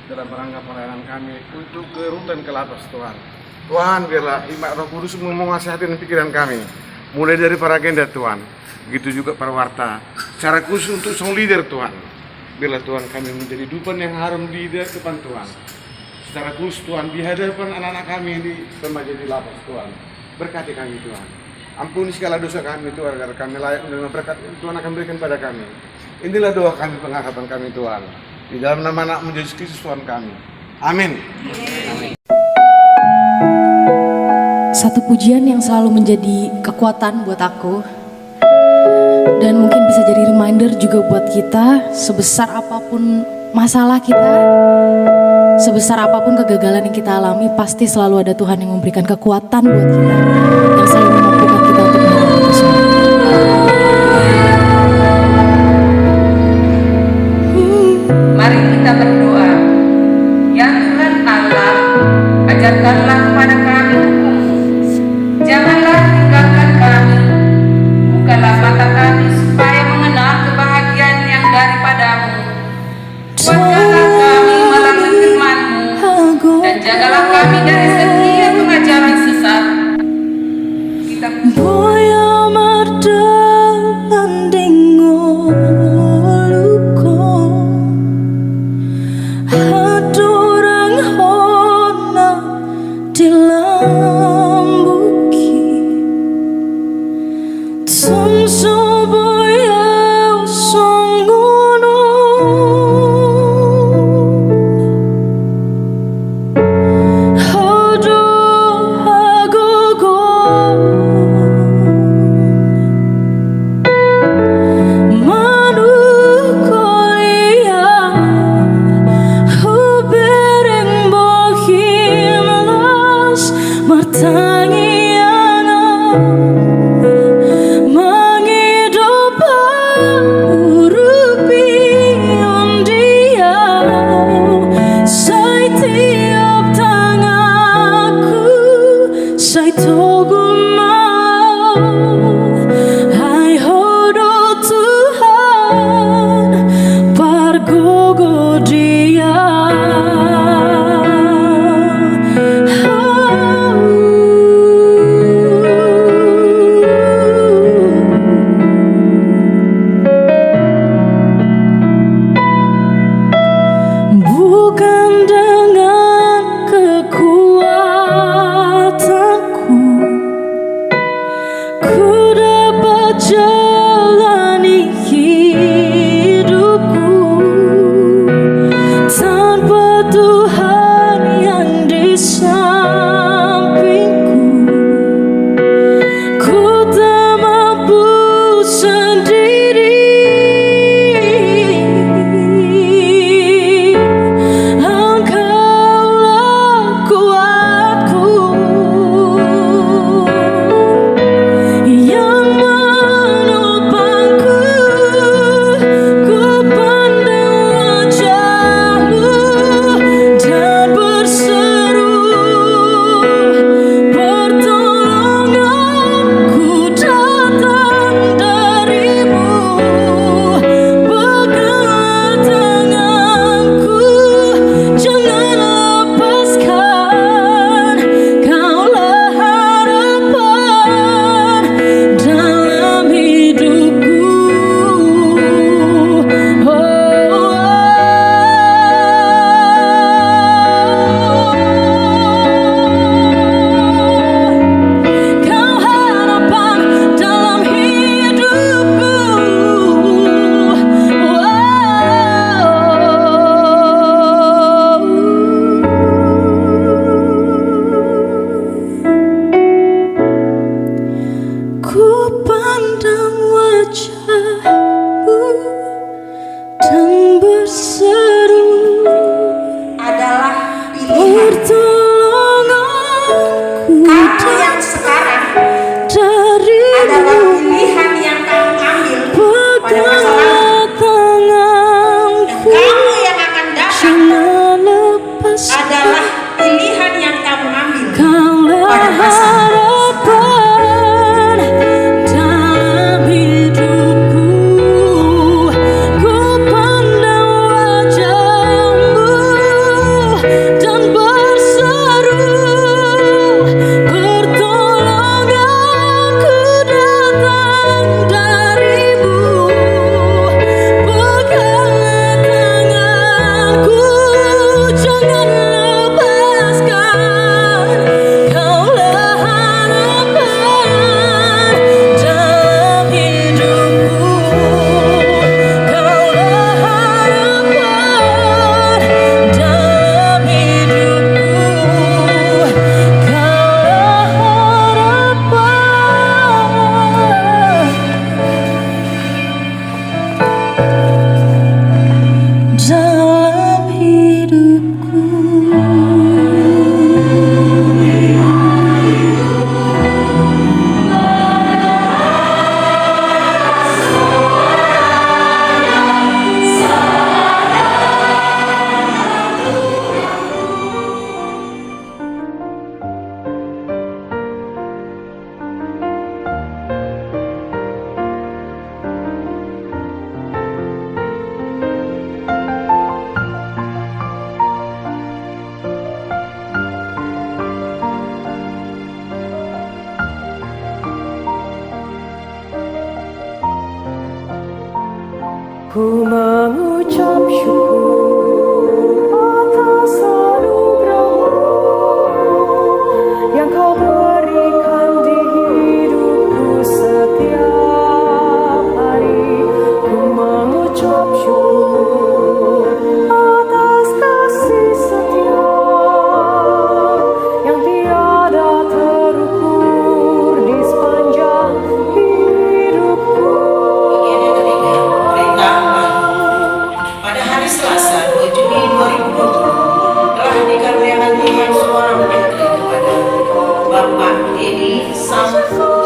dalam rangka pelayanan kami untuk ke Rutan Kelapas Tuhan. Tuhan, biarlah Imak Roh Kudus menguasai hati dan pikiran kami, mulai dari para agenda Tuhan, begitu juga para warta, secara khusus untuk sang leader Tuhan. Biarlah Tuhan kami menjadi dupan yang harum di depan Tuhan, secara khusus Tuhan di hadapan anak-anak kami di remaja di lapas Tuhan. Berkati kami Tuhan, ampuni segala dosa kami Tuhan, agar kami layak menerima berkat yang Tuhan akan berikan pada kami. Inilah doa kami, pengharapan kami Tuhan, di dalam nama anak Yesus Kristus Tuhan kami. Amin. Amin. Satu pujian yang selalu menjadi kekuatan buat aku, dan mungkin bisa jadi reminder juga buat kita, sebesar apapun masalah kita, sebesar apapun kegagalan yang kita alami, pasti selalu ada Tuhan yang memberikan kekuatan buat kita, yang selalu memampukan kita untuk melewati itu semua. Mari kita berdoa. Ya Tuhan Allah, ajarkanlah kepada kami hukum-Mu. Janganlah tinggalkan kami. Bukalah mata kami supaya mengenal kebahagiaan yang daripadamu. Kuatkanlah kami melalui firman-Mu, dan jagalah kami dari setiap pengajaran sesat. Kita Ku mengucap syukur atas anugerah-Mu yang Kau berikan di hidupku setiap hari. Ku mengucap syukur atas kasih setia yang tiada terukur di sepanjang hidupku. Pada hari Selasa 2 Juni 2020 telah dikaruniakan Tuhan seorang putri kepada Bapak Edi Samsu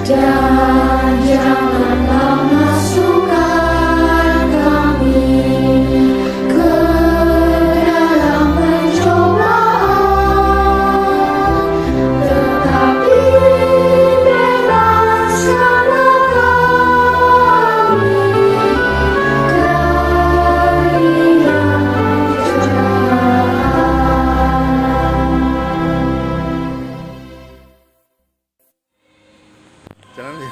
Dan janganlah masukkan kami ke dalam pencobaan, tetapi bebaskanlah kami dari yang jahat. Jalan ya.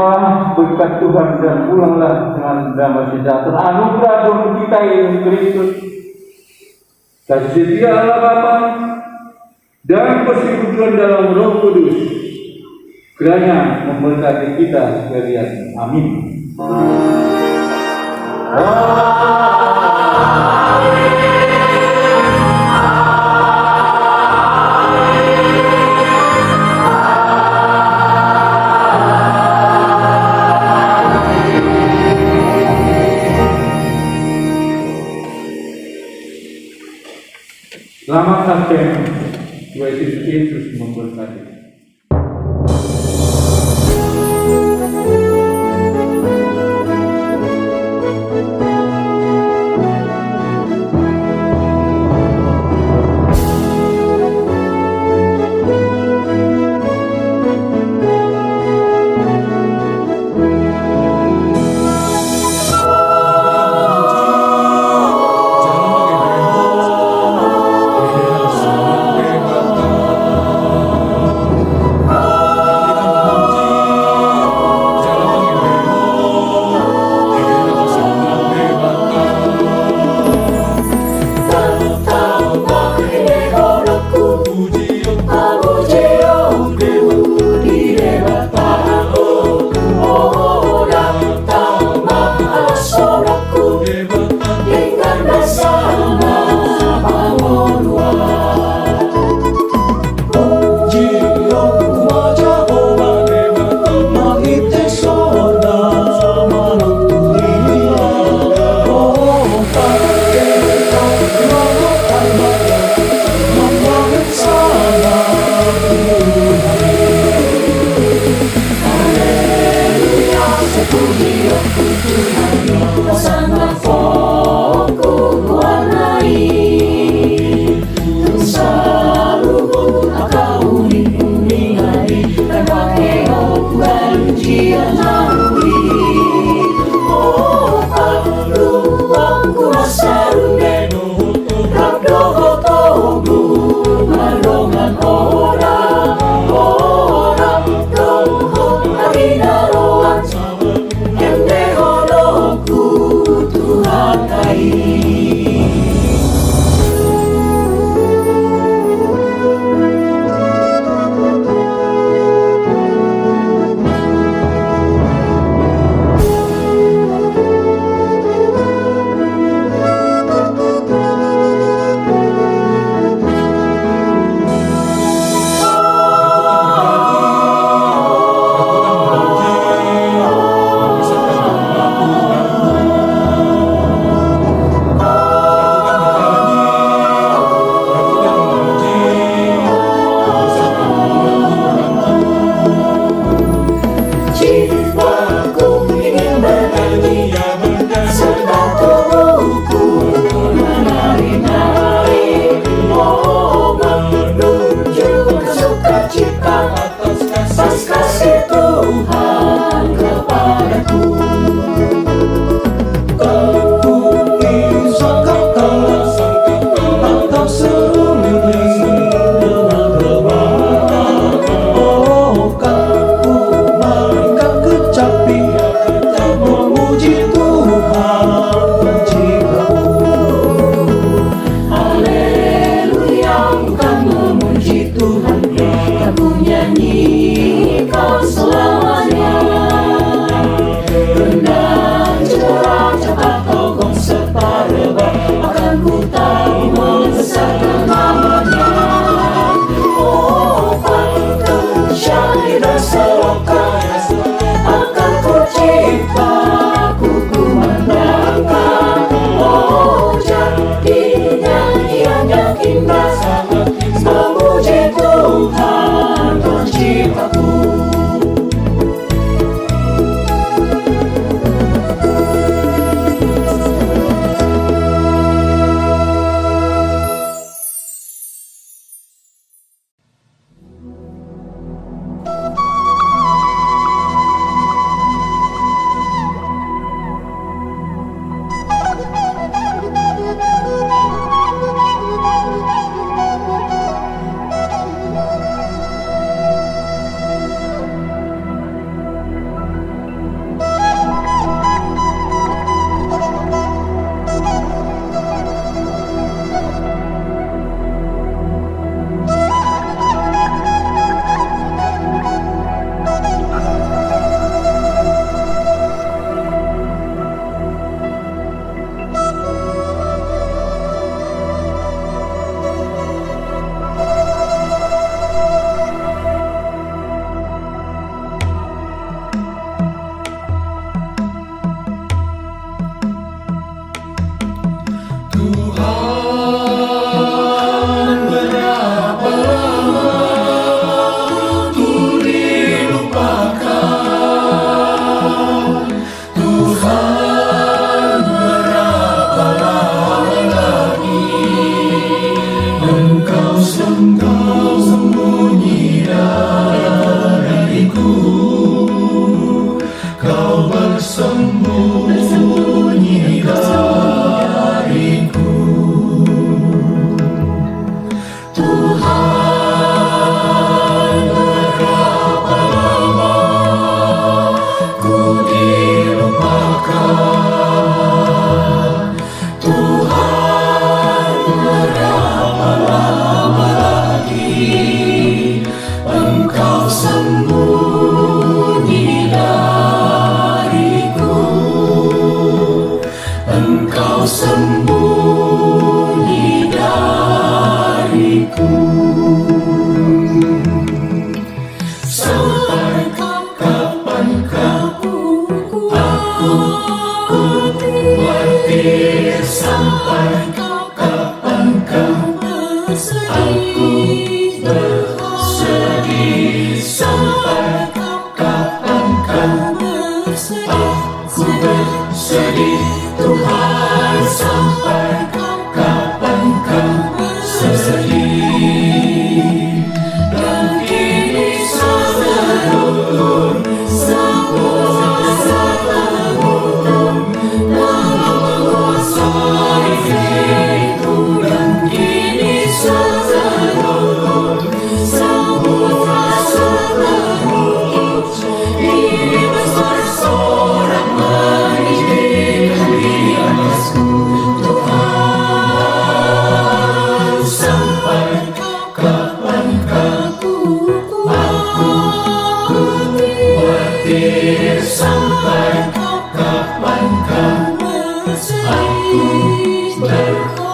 Terimalah berkat Tuhan dan pulanglah dengan damai sejahtera. Anugerah Tuhan kita Yesus Kristus, kasih setia Allah Bapa dan persekutuan dalam Roh Kudus kiranya memberkati kita sekalian. Amin. Selamat sampai. Tuhan Yesus memberkati.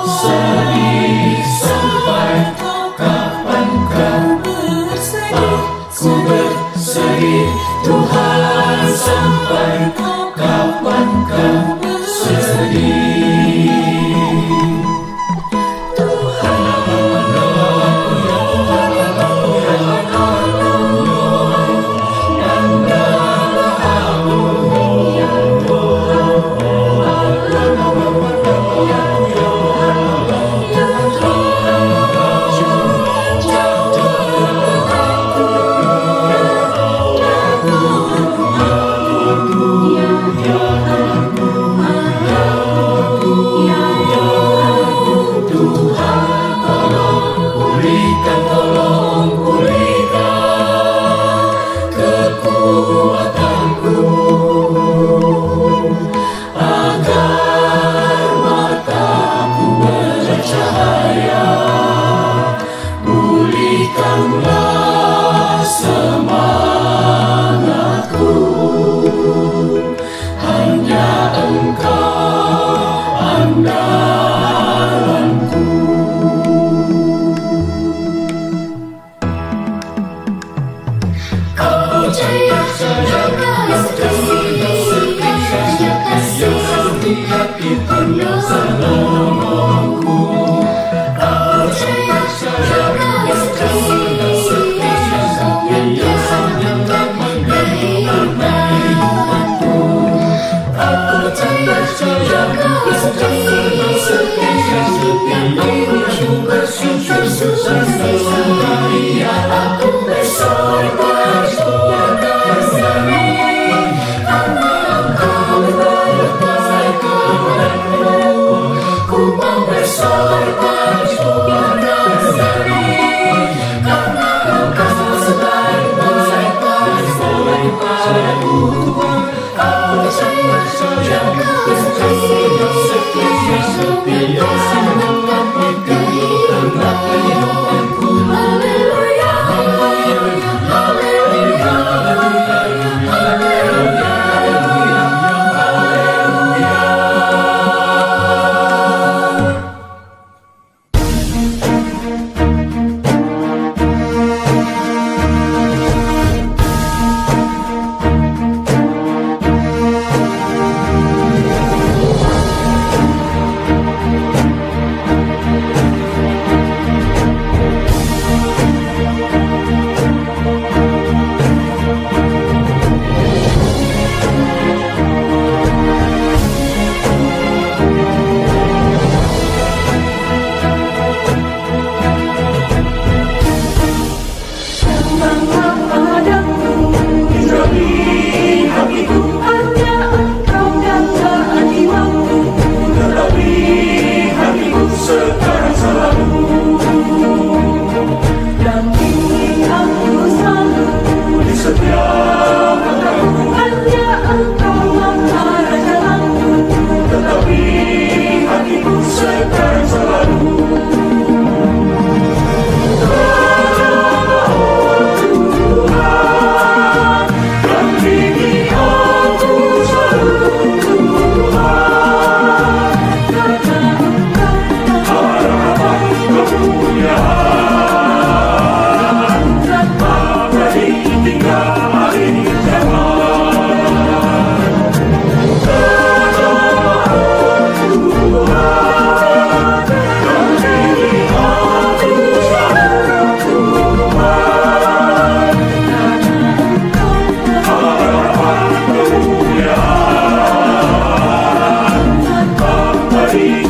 Sedih sampai kapan kau bersedih? Aku bersedih Tuhan, sampai kapan kau bersedih?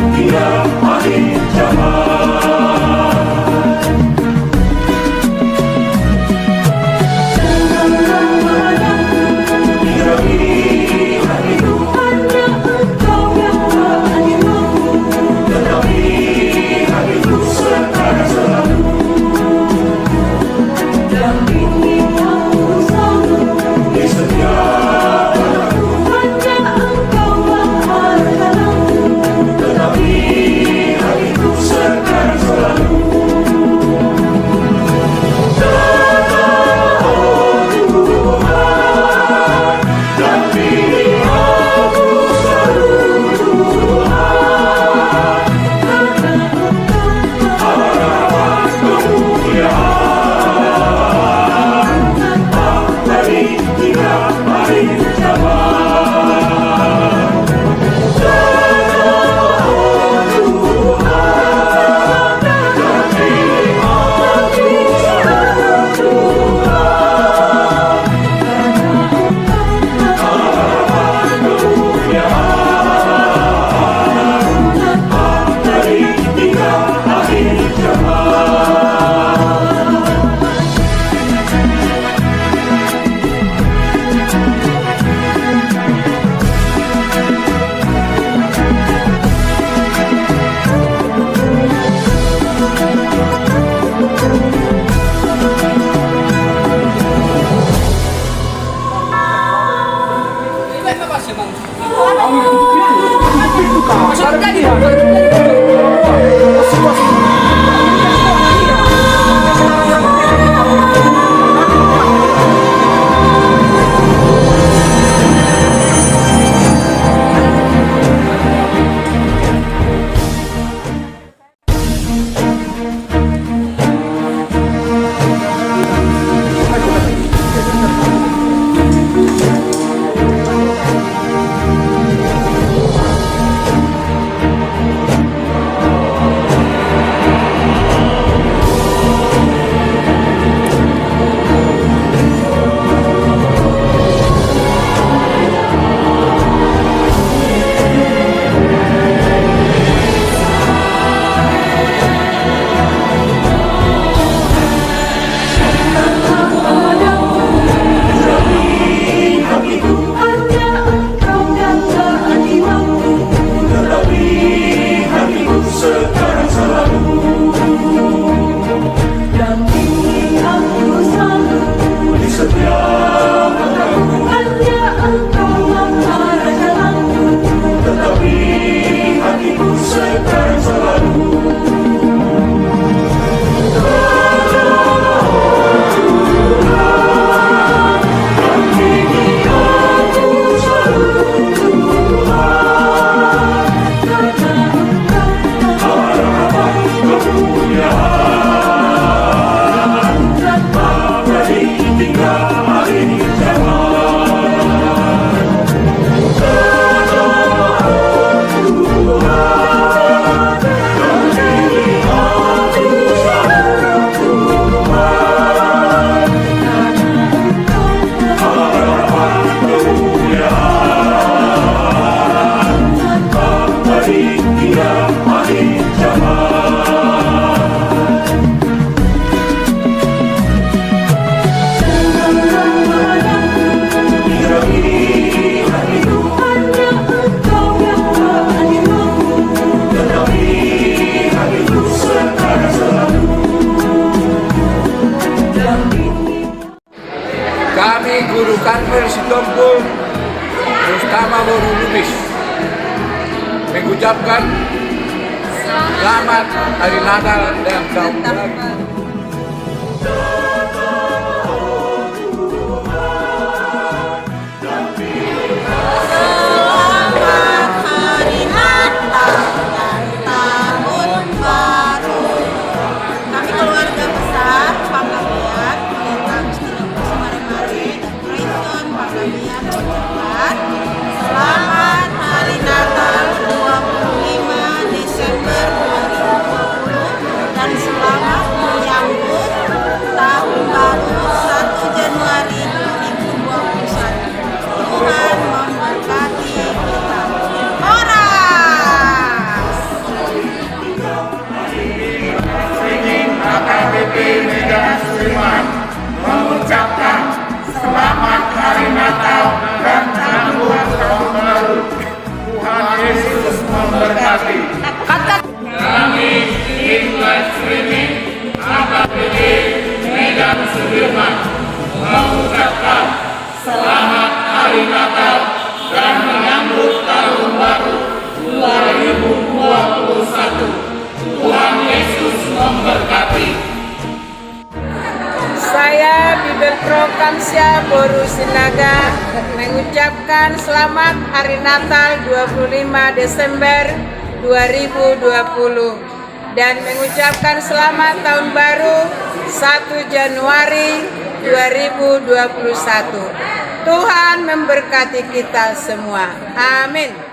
Hingga akhir zaman. Kami Guru Karmel Sitompul Mustama Boru Lubis mengucapkan selamat Hari Natal dan Tahun Baru. Selamat Hari Natal 25 Desember 2020 dan selamat menyambut Tahun Baru 1 Januari 2021. Tuhan memberkati kita. Horas! AKBP Medan Sudirman mengucapkan selamat Hari Natal dan sambut Tahun Baru. Tuhan Yesus memberkati. Kami Inlet Streaming AKBP Medan Sudirman mengucapkan selamat Hari Natal dan menyambut Tahun Baru 2021. Tuhan Yesus memberkati. Saya Bibel Pro Kamsya Boru Sinaga mengucapkan selamat Hari Natal 25 Desember 2020 dan mengucapkan selamat Tahun Baru 1 Januari 2021. Tuhan memberkati kita semua. Amin.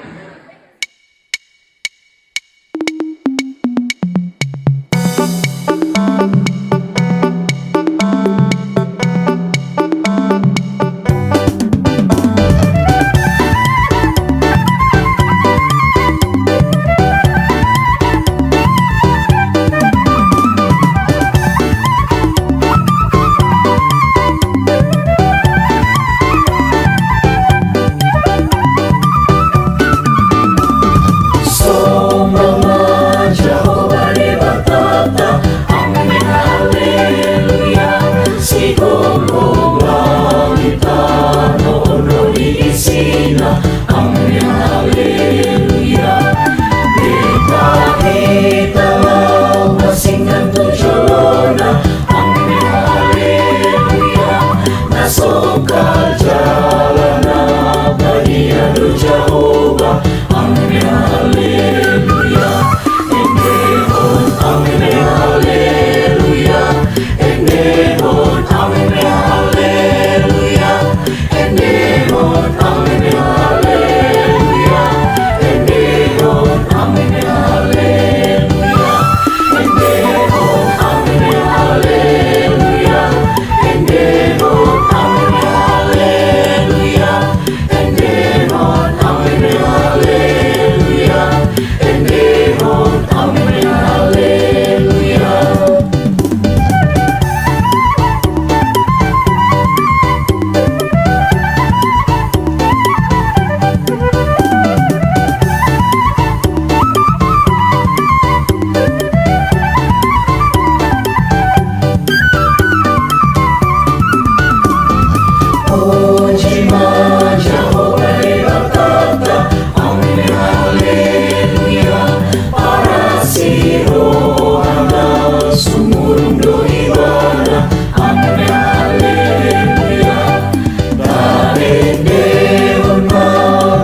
sumurung doi wana amne haleluya darende unma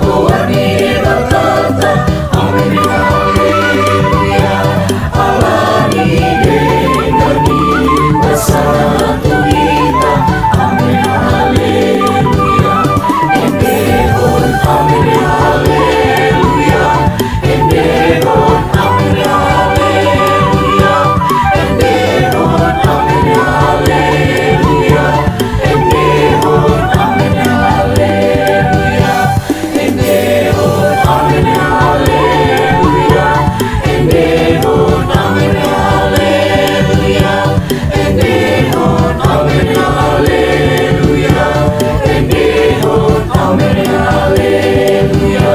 goani batata amne haleluya alani dengani basatu ita amne haleluya endehon amne haleluya endehon amne haleluya endehon amne haleluya endehon amne haleluya endehon amne haleluya endehon amne haleluya endehon amne haleluya endehon amne haleluya.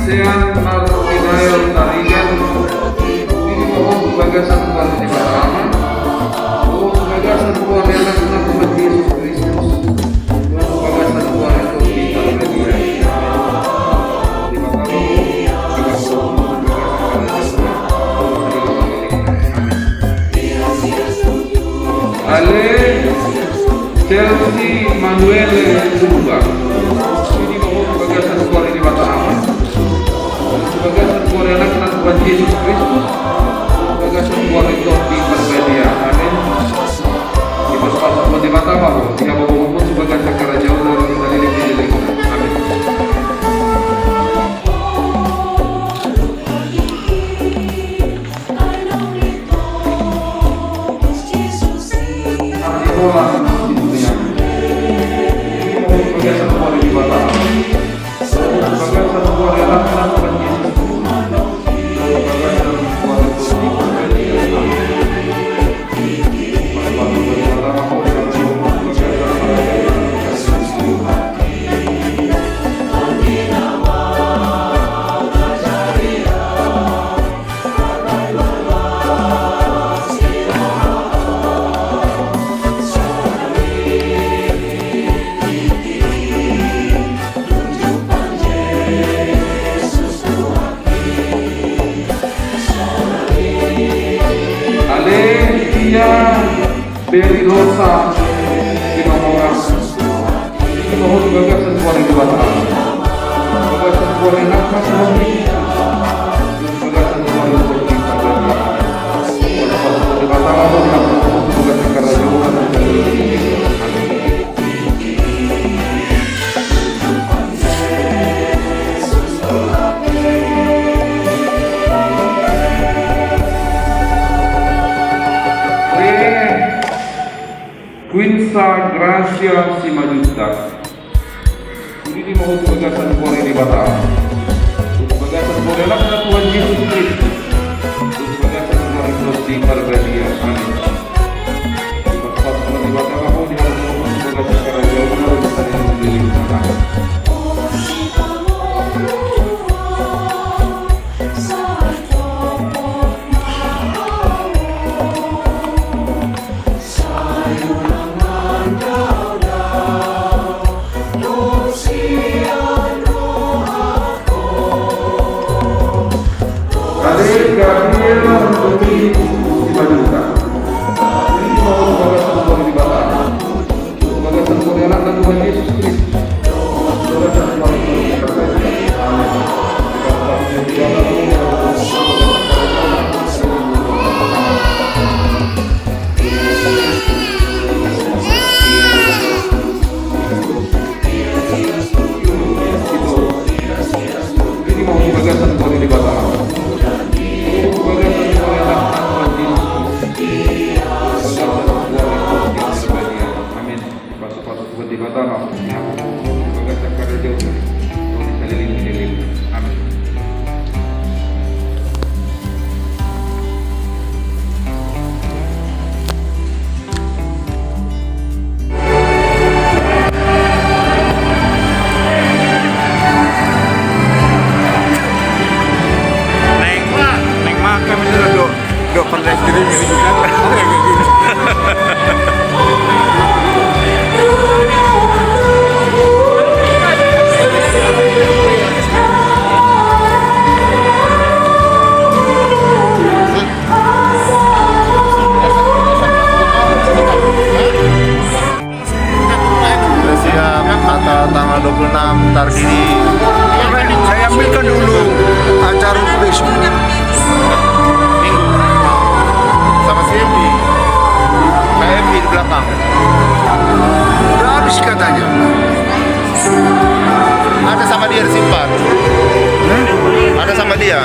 Sean Martinael Tarigan ini mohon bagasan Tuhan di pertama mohon bagasan Tuhan yang lakukan Tuhan Yesus Kristus mohon bagasan Tuhan untuk kita media di Ale Chelsea Manuel Zumba ini mohon bagasan Tuhan di pertama sebagai sebuah anak Tuhan Yesus Kristus, sebagai sebuah rekor di media, amin. Kita sama-sama di mata Allah, dia mau sebagai sakara jauh dari diri kita, amin. Sekolah di dunia, sebagai sebuah di mata Allah, sebagai sebuah anak Tuhan Yesus. Beri dosa di orang ini mohon sebagai sebuah yang dibatalkan sebagai sebuah yang nakal sebagai sebuah yang berkita dan dibatalkan sebagai sekarang juga dan amin. Rahasia Simajuta. Ini mau bagasan Korea di Batam. Bagasan Korea lah Tuhan Yesus Kristus. Bagasan Korea Kristi Pargadia. Amin. Pas di Batam aku di dalam bagasan Korea jauh besar yang memiliki tanah. Tanggal 26 Targini. Saya ambilkan dulu acara Facebook Minggu sama si Evi. Pak Evi di belakang. Udah habis katanya. Ada sama dia disimpan. Ada sama dia.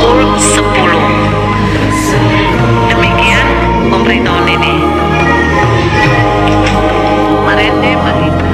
pukul 10. Demikian pemberitahuan ini. Marende Marita.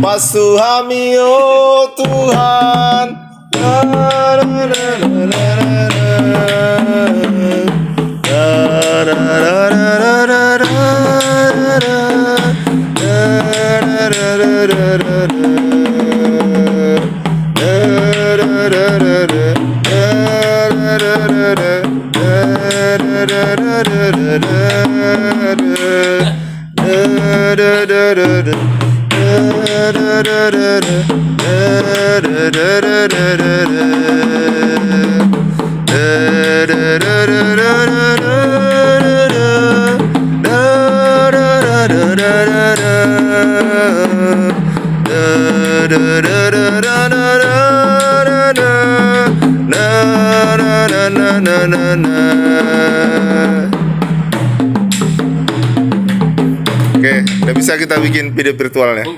Pasu kami oh Tuhan. Oke, udah bisa kita bikin video virtualnya.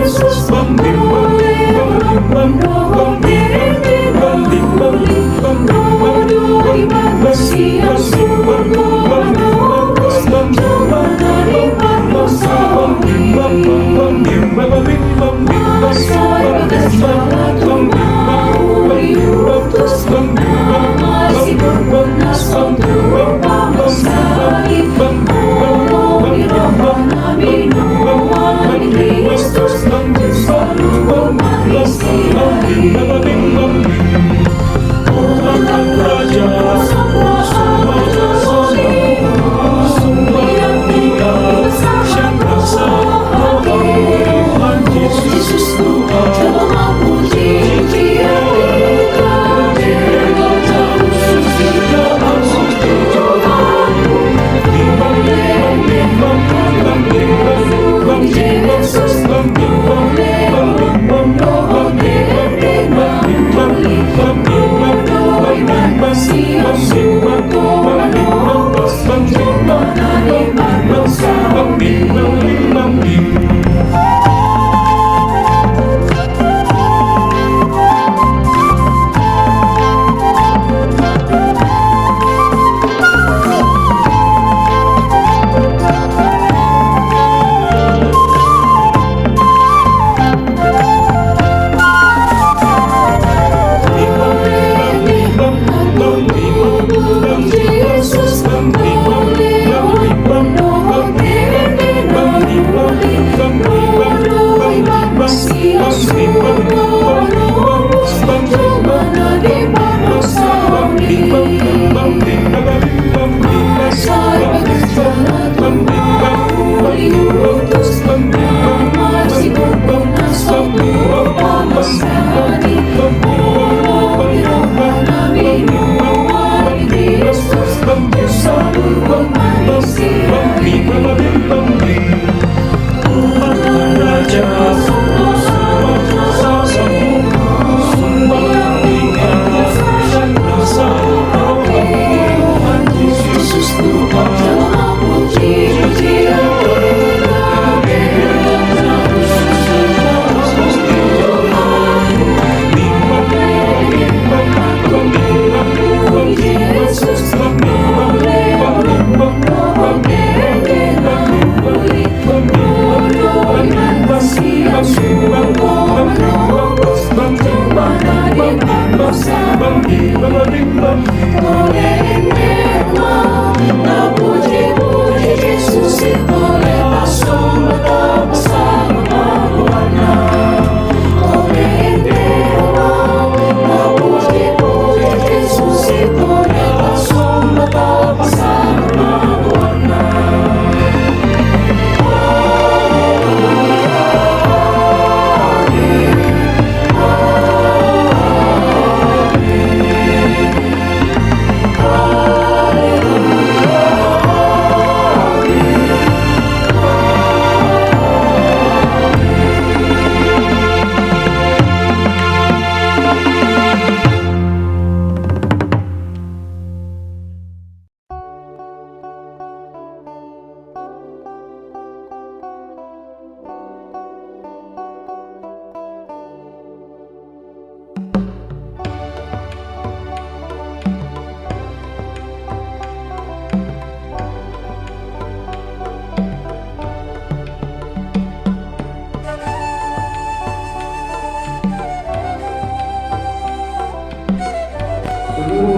Yesus membimbing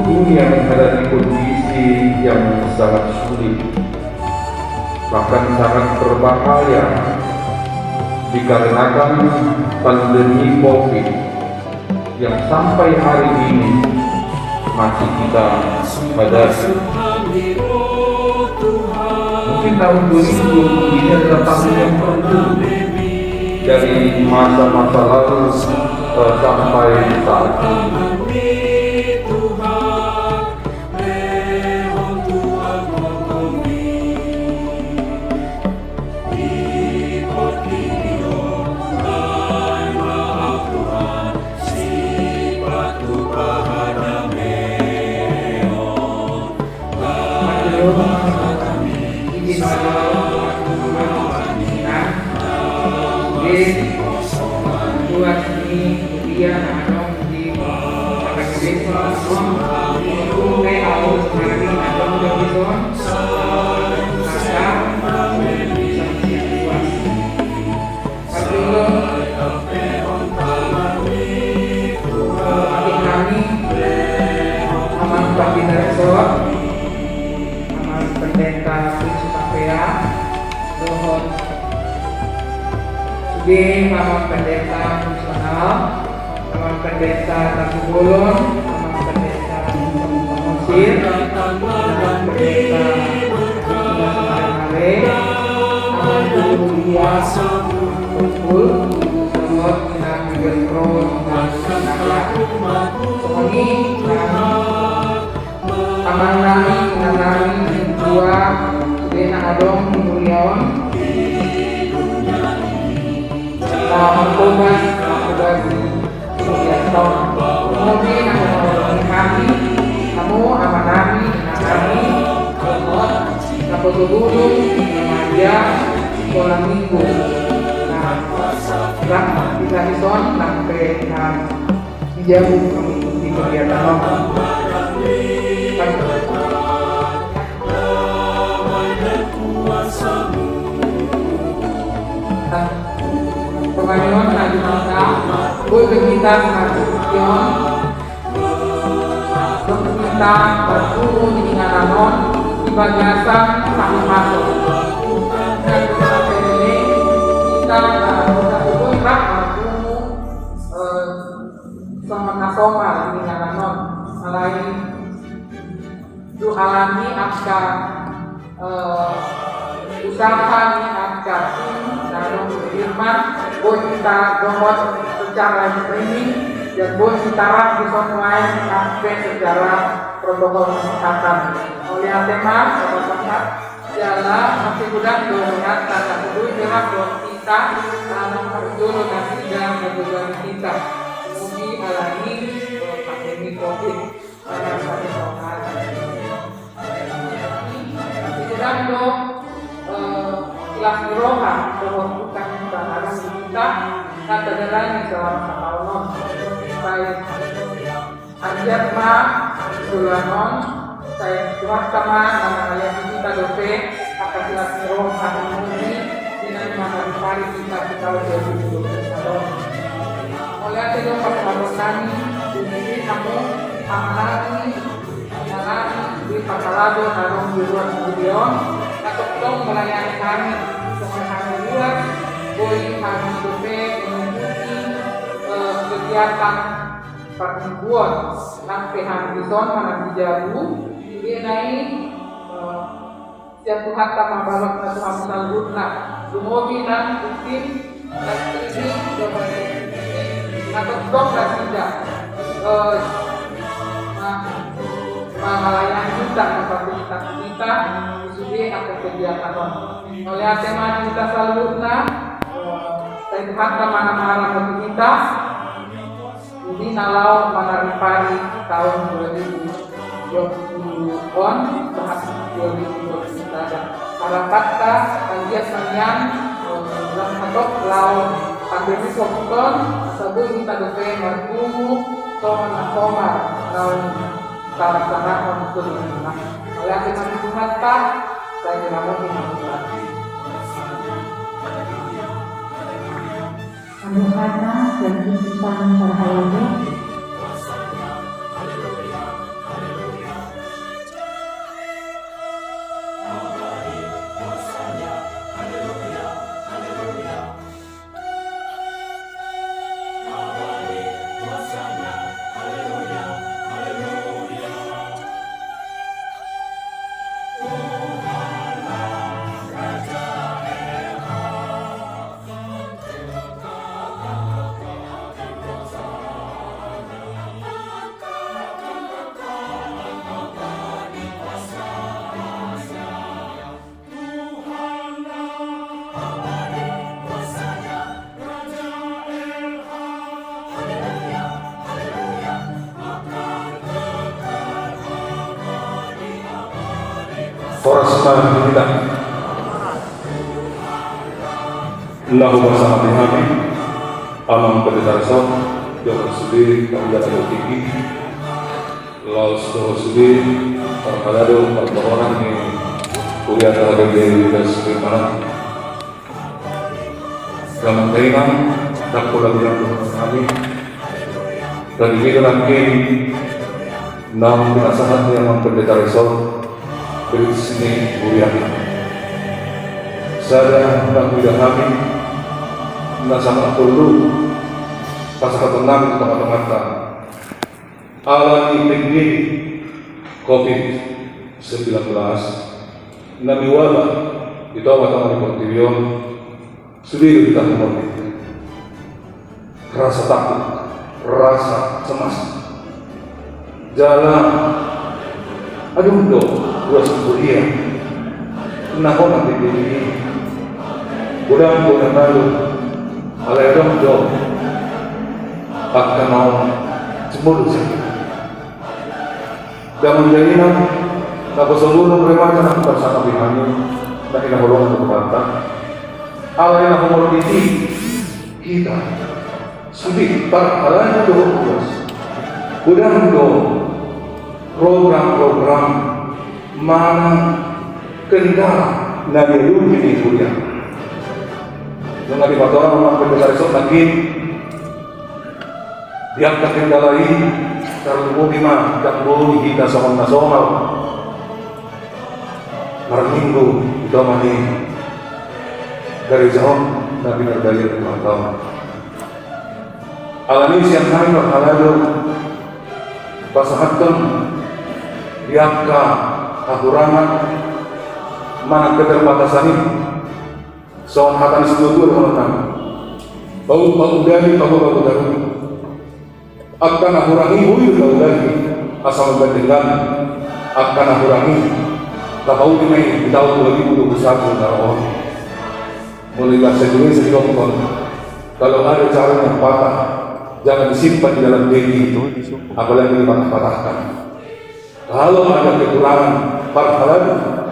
Dunia menghadapi kondisi yang sangat sulit, bahkan sangat berbahaya dikarenakan pandemi COVID yang sampai hari ini masih kita hadapi. Mungkin tahun 2020 ini adalah tahun yang terburuk dari masa-masa lalu sampai saat ini. Mama Pendeta Fungsional, Mama Pendeta Takubulun, Mama Pendeta Musir, Mama Pendeta Mare, Mama Julia Kumpul, Semut Minang Miguel Pro, dan Naga. Ini Aman Nami, Nanami, Dua, Dena Adong, Muliawan, Thomas, kemudian tahun Foto gunung, remaja, sekolah minggu. Nah, kita ison sampai dijauh mengikuti kegiatan lokal. Pengajian nanti kita, buat kita pengajian, kita berguru di Ingaranon, Ibagasa sampai masuk. Dan sampai ini kita berguru berguru sama nasoma di Ingaranon, selain itu alami akan usaha ini akan dalam firman boleh kita download secara streaming dan boleh kita rak di online sampai secara protokol kesehatan. Oleh tema sahabat jalan masih gudang dorongan tanda dulu jelas buat kita dalam perjuangan nasi dan perjuangan kita menguji alami pandemi COVID pada saat ini. Gudang dong kelas roha bahwa bukan barang kita kata jalan selama tahun saya ajar ma sulanon saya surat sama nama yang kita dope akan kelas roha ini dengan mana hari kita jadi dulu tahun oleh itu pada kami ini kamu amalani di Pakalado Narong di luar stadion atau dong melayani kami sama kami luar boleh kami dope mengikuti kegiatan permingguan sampai hari son mana dijauh dia naik setiap Tuhan tak membalok na Tuhan salutna lumobi na tim dan ini atau dong dan tidak melayani kita kapasitas kita sudah akan kegiatan oleh tema kita salutna saya Tuhan mana-mana bagi kita ini nalau manaripari tahun 2020 bahas 2020 dan harapatka kajian sanian dalam satu lau pandemi COVID sebelum kita dope bertemu sama tahun laksanakan untuk menang. Oleh tema Tuhan saya dilakukan menang. Anugerah dan kehidupan berhayati. Korasma kita Allahumma sama kami Amam Kedetareson Jangan sendiri kami jatuh tinggi Laos doa sendiri Perkalado Pertolongan ini Kuliah terhadap diri dan sebagaimana Dalam keinginan Tak pula bilang Tuhan kami Dan ini dalam keinginan Nam penasaran yang Pendetareson dari sini kuliah saya hendak mudah kami hendak sangat perlu pasal tenang teman-teman alami pandemi COVID-19 Nabi wala itu awal-awal di Portivion sudah kita mengerti rasa takut rasa cemas jalan aduh dong dua kuliah kenapa nanti ini udah lalu alai dong akan mau cemburu sih dan menjadi Tapos seluruh remaja na bersama Bihani na kinahulungan ng bata. Alay na humuliti kita. Sulit para alay do Diyos. Udang do program-program mana kendala na diluwi ni Kuya. Nung alibatora mga pagkasarisot lagi, diang kakendalai terlebih mah tak boleh kita soal nasional. Minggu itu mani dari jauh Nabi Nardaya tahun. Alami siang hari berhalal pasahatkan diangka kekurangan mana keterbatasan ini. Soal hatan seluruh orang. Bau dari bau dari. Akan akurangi buyut bau dari asal berdengan akan akurangi. Tahu ini kita lagi butuh besar dengan orang. Mulailah sedikit kalau ada cara yang patah, jangan disimpan di dalam diri itu, apalagi dipatah-patahkan. Kalau ada kekurangan, parhalan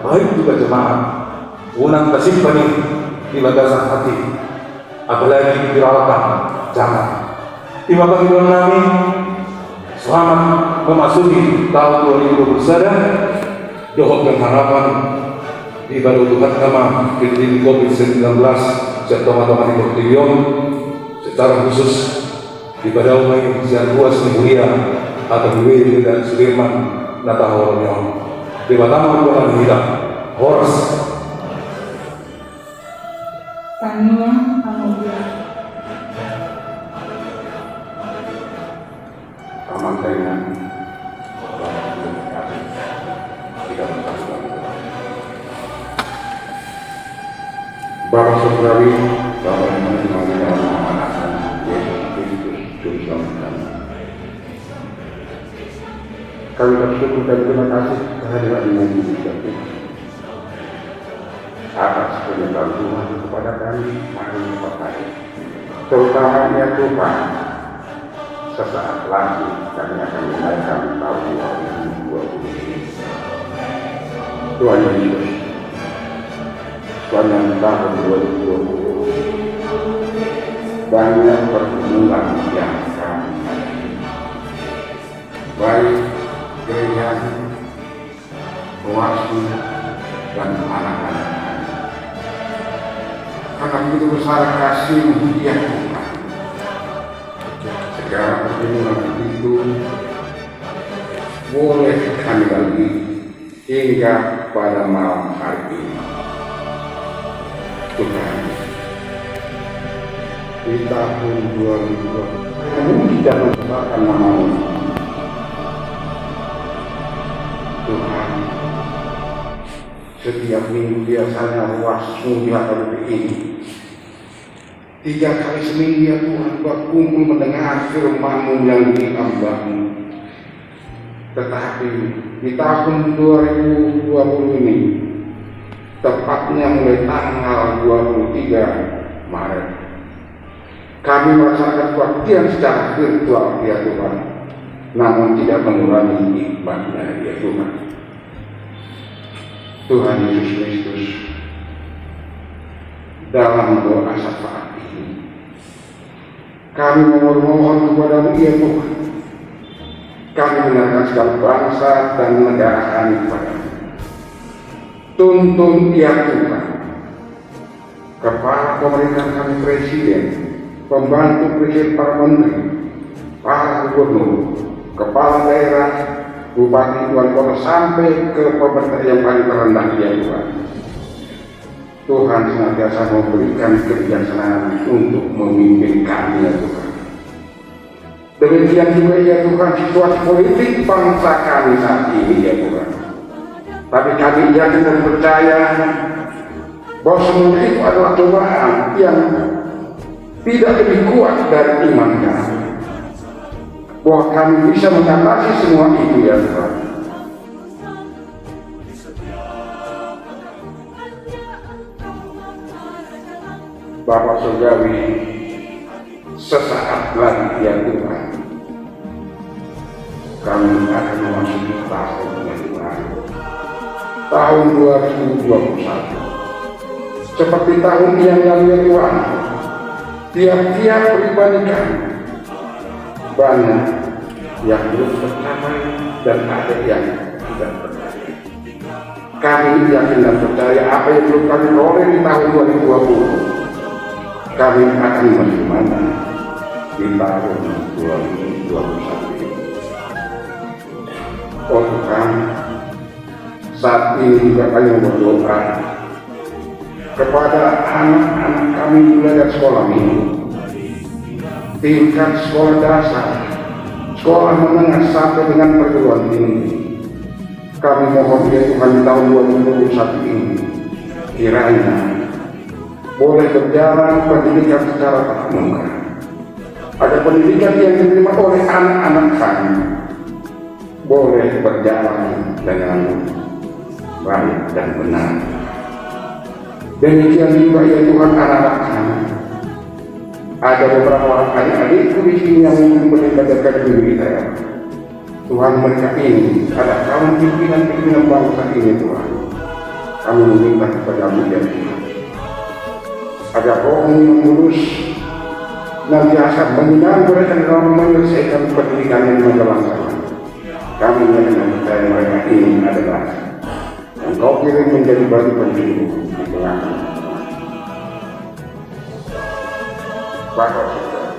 baik juga jemaat. Unang tersimpan di bagasan hati, apalagi dirawat, jangan. Terima kasih Tuhan kami. Selamat memasuki tahun 2021. Doa harapan ibadah Tuhan kama di COVID-19 teman-teman di Portillion secara khusus ibadah umai yang luas di Mulia atau di dan Sudirman Natahornya di Batama Tuhan hidup Horas Tania Amelia aman dengan Bapak Saudari, Bapak yang menerima dalam amanatan Yesus Kristus Juru Selamat kami bersyukur dan terima kasih kehadiran yang diucapkan atas penyertaan Tuhan kepada kami hari ini, terutama ya Tuhan, sesaat lagi kami akan menaikkan tahun 2020 ini. Tuhan Yesus, Tuhan tahun 2020 banyak pertemuan yang kami baik gereja, pewasu dan anak-anak karena begitu besar kasih dia Tuhan. Segala pertemuan itu boleh kami bagi hingga pada malam hari ini. Tuhan, di tahun 2020 kami tidak melupakan nama-Mu. Tuhan, setiap minggu biasanya ruas-Mu di hari ini 3 kali seminggu ya Tuhan berkumpul mendengar firman-Mu yang diambil. Tetapi di tahun 2020 ini tepatnya mulai tanggal 23 Maret kami melaksanakan kebaktian secara virtual ya Tuhan, namun tidak mengurangi nikmatnya ya Tuhan. Tuhan Yesus Kristus, dalam doa syafaat ini kami memohon kepada-Mu ya Tuhan, kami menyerahkan segala bangsa dan negara kami kepada-Mu. Tuntun ya Tuhan kepala pemerintahan kami, presiden, pembantu presiden, para menteri, para gubernur, kepala daerah, bupati, wali kota sampai ke pemerintah yang paling terendah ya Tuhan. Tuhan senantiasa memberikan kebijaksanaan untuk memimpin kami ya Tuhan. Demikian juga ya Tuhan situasi politik bangsa kami saat ini ya Tuhan. Tapi kami yakin dan percaya bahwa semua itu adalah cobaan yang tidak lebih kuat dari iman kami. Bahwa kami bisa mengatasi semua itu ya Tuhan. Bapak Surgawi, sesaat lagi ya Tuhan kami akan memasuki tahun yang baru, tahun 2021. Seperti tahun yang lalu ya Tuhan, tiap-tiap pribadi kami banyak yang belum tercapai dan ada yang tidak tercapai. Kami yakin dan percaya apa yang belum kami peroleh di tahun 2020, kami akan menerimanya di tahun 2021 ini. Oh Tuhan, saat ini juga kami berdoa kepada anak-anak kami belajar sekolah minggu, tingkat sekolah dasar, sekolah menengah sampai dengan perguruan tinggi. Kami mohon ya Tuhan di tahun 2021 ini kiranya boleh berjalan pendidikan secara tatap muka. Ada pendidikan yang diterima oleh anak-anak kami boleh berjalan dengan baik dan benar. Demikian juga ya Tuhan anak-anak kami. Ada beberapa adik-adikku di sini yang mungkin belajar diri saya. Tuhan, mereka ini ada kaum pimpinan bangsa ini Tuhan. Kami meminta kepada-Mu ya Tuhan, agar Roh-Mu yang kudus nantiasa menyinari mereka dalam menyelesaikan pendidikan yang mereka laksanakan. Kami yang percaya mereka ini adalah Engkau kirim menjadi batu penjuru di tengah. Bapak Saudara,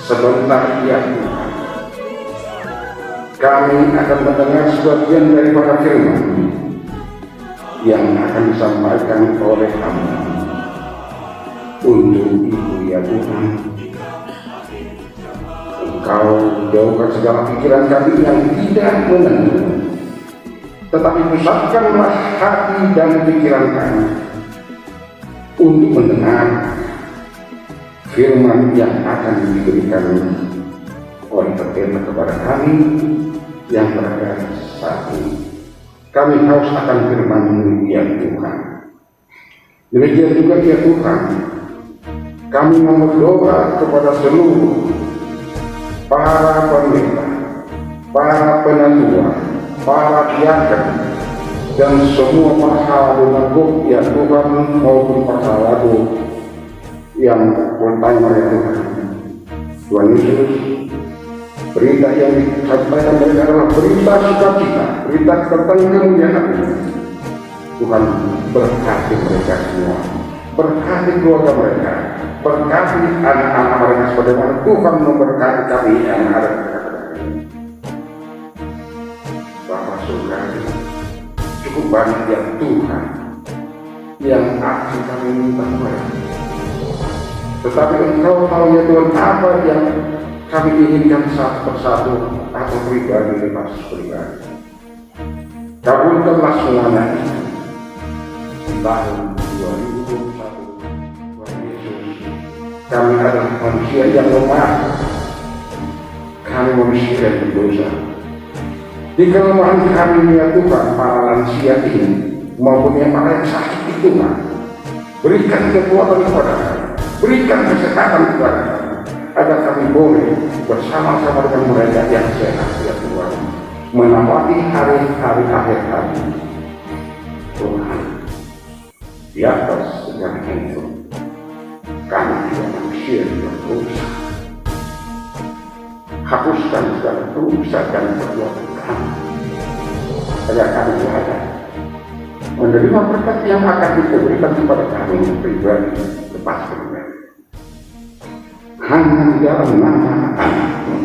sebentar ya Tuhan, kami akan mendengar sebagian daripada firman yang akan disampaikan oleh Hamba untuk Ibu ya Tuhan. Engkau jauhkan segala pikiran kami yang tidak menentu, tetapi pusatkanlah hati dan pikiran kami untuk mendengar firman yang akan diberikan oleh pendeta kepada kami yang berada saat ini. Kami haus akan firman-Mu ya Tuhan. Demikian juga ya Tuhan, kami berdoa kepada seluruh para pendeta, para penatua, para diaken, dan semua pahala penanggung ya Tuhan maupun pahala yang bertanya ya Tuhan. Tuhan Yesus, berita yang disampaikan mereka adalah berita sukacita, berita tentang kemuliaan. Tuhan, berkati mereka semua, berkati keluarga mereka, berkati anak-anak mereka sebagaimana Tuhan memberkati kami yang ada di dekat ini. Bapak Saudara, cukup banyak yang Tuhan yang akan kami minta mereka, tetapi Engkau tahu ya Tuhan apa yang kami inginkan satu persatu atau pribadi lepas pribadi. Kabulkanlah semuanya di tahun 2021. Tuhan Yesus, kami adalah manusia yang lemah, kami manusia yang berdosa. Di kelemahan kami ya Tuhan, para lansia ini maupun yang para yang sakit itu Tuhan, berikan kekuatan kepada kami, berikan kesehatan kepada kami, agar kami boleh bersama-sama dengan mereka yang sehat ya Tuhan, menapati hari-hari akhir kami. Tuhan, di atas segala itu kami juga manusia yang berdosa. Hapuskan segala dosa dan perbuatan kami, agar kami belajar menerima berkat yang akan diberikan kepada kami pribadi lepas pribadi. Hanya di dalam nama Anak-Mu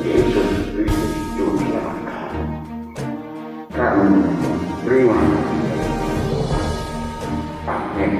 Yesus Kristus Juru Selamat kami terima. Amin.